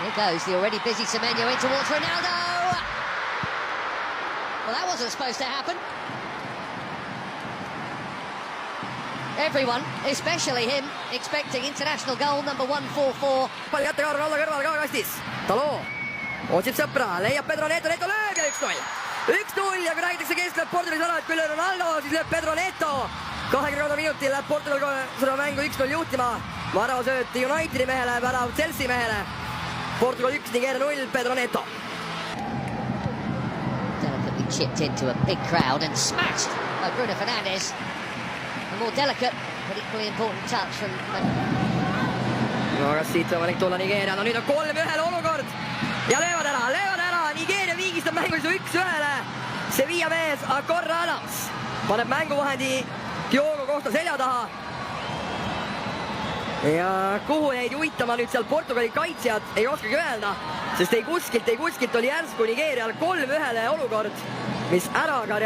Here goes the already busy Semenyo in towards Ronaldo. Well, that wasn't supposed to happen. Everyone, especially him, expecting international goal number 144. Palli kätte ka Ronaldo kõrval ka kastis. Talo otsib sõpra, leiab Pedro Neto, Neto lööb ja 1-0. 1-0 ja kui räägitakse kestleb Portugalis ära, et küll Ronaldo, siis lööb Pedro Neto. 23 minutil läheb Portugal seda mängu 1-0 juhtima. Väravasööt Unitedi mehele, värav Chelsea mehele. Portugal 1, Nigeria 0, Pedro Neto. Delicately chipped into a big crowd and smashed by Bruno Fernandes. A more delicate but equally important touch from... No kas siit võimalik tulla Nigeria? No nüüd on 3-1 olukord ja löövad ära. Nigeria viigistab mängus 1-1. Sevilla mees Akorra Adams paneb mänguvahendi Diogo kohta selja taha. Ja kuhu neid juhitama nüüd seal Portugali kaitsjad ei oskagi öelda, sest ei kuskilt oli järsku Nigerial 3-1 olukord, mis ära ka